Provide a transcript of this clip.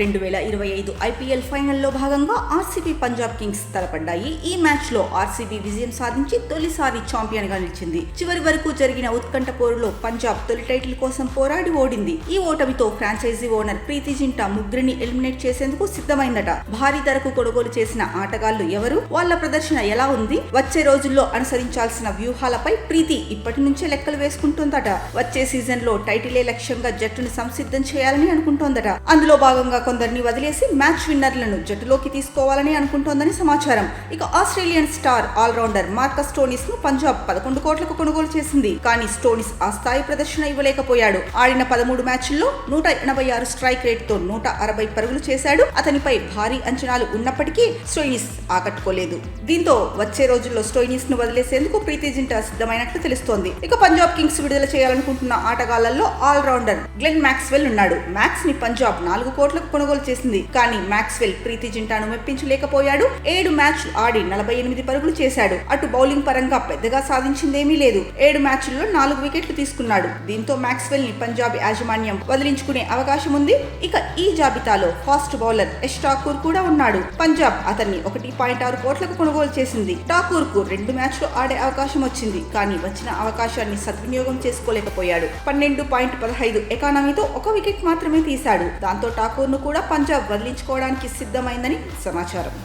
2025 IPL ఫైనల్లో భాగంగా RCB Punjab Kings తలపడ్డాయి. ఈ మ్యాచ్ లో ఆర్సీబీ విజయం సాధించి తొలిసారి ఛాంపియన్ గా నిలిచింది. చివరి వరకు జరిగిన ఉత్కంఠ పోరులో పంజాబ్ తొలి టైటిల్ కోసం పోరాడి ఓడింది. ఈ ఓటమితో ఫ్రాంచైజీ ఓనర్ ప్రీతి జింటా ముగ్గురిని ఎలిమినేట్ చేసేందుకు సిద్ధమైందట. భారీ ధరకు కొనుగోలు చేసిన ఆటగాళ్లు ఎవరు, వాళ్ల ప్రదర్శన ఎలా ఉంది, వచ్చే రోజుల్లో అనుసరించాల్సిన వ్యూహాలపై ప్రీతి ఇప్పటి నుంచే లెక్కలు వేసుకుంటుందట. వచ్చే సీజన్ లో టైటిలే లక్ష్యంగా జట్టును సంసిద్ధం చేయాలని అనుకుంటోందట. అందులో భాగంగా కొందరిని వదిలేసి మ్యాచ్ విన్నర్లను జట్టులోకి తీసుకోవాలని అనుకుంటోందని సమాచారం. ఇక Australian star allrounder Marcus Stoinis ను పంజాబ్ 11 కోట్లకు కొనుగోలు చేసింది. కానీ స్టోయినిస్ ఆ స్థాయి ప్రదర్శన ఇవ్వలేకపోయాడు. ఆడిన 13 మ్యాచ్ల్లో 186 స్ట్రైక్ రేట్ తో 160 పరుగులు చేశాడు. అతనిపై భారీ అంచనాలు ఉన్నప్పటికీ స్టోయినిస్ ఆకట్టుకోలేదు. దీంతో వచ్చే రోజుల్లో స్టోయినిస్ ను వదిలేసేందుకు ప్రీతి జింటా సిద్ధమైనట్లు తెలుస్తోంది. ఇక పంజాబ్ కింగ్స్ విడుదల చేయాలనుకుంటున్న ఆటగాళ్లలో ఆల్రౌండర్ గ్లెన్ మ్యాక్స్వెల్ ఉన్నాడు. మ్యాక్స్ ని పంజాబ్ 4 కోట్లకు కొనుగోలు చేసింది. కానీ మ్యాక్స్వెల్ ప్రీతి జింటాను మెప్పించలేకపోయాడు. 7 మ్యాచ్లు ఆడి 48 పరుగులు చేశాడు. అటు బౌలింగ్ పరంగా పెద్దగా సాధించిందేమీ లేదు. 7 మ్యాచ్ల్లో 4 వికెట్లు తీసుకున్నాడు. దీంతో మ్యాక్స్వెల్ ని పంజాబ్ యాజమాన్యం వదిలించుకునే అవకాశం ఉంది. ఇక ఈ జాబితాలో ఫాస్ట్ బౌలర్ యష్ ఠాకూర్ కూడా ఉన్నాడు. పంజాబ్ అతన్ని 1.6 కోట్లకు కొనుగోలు చేసింది. ఠాకూర్ కు 2 మ్యాచ్లు ఆడే అవకాశం వచ్చింది. కానీ వచ్చిన అవకాశాన్ని సద్వినియోగం చేసుకోలేకపోయాడు. 12.15 ఎకానమీతో 1 వికెట్ మాత్రమే తీశాడు. దాంతో ఠాకూర్ ను కూడా పంజాబ్ వదిలించుకోవడానికి సిద్ధమైందని సమాచారం.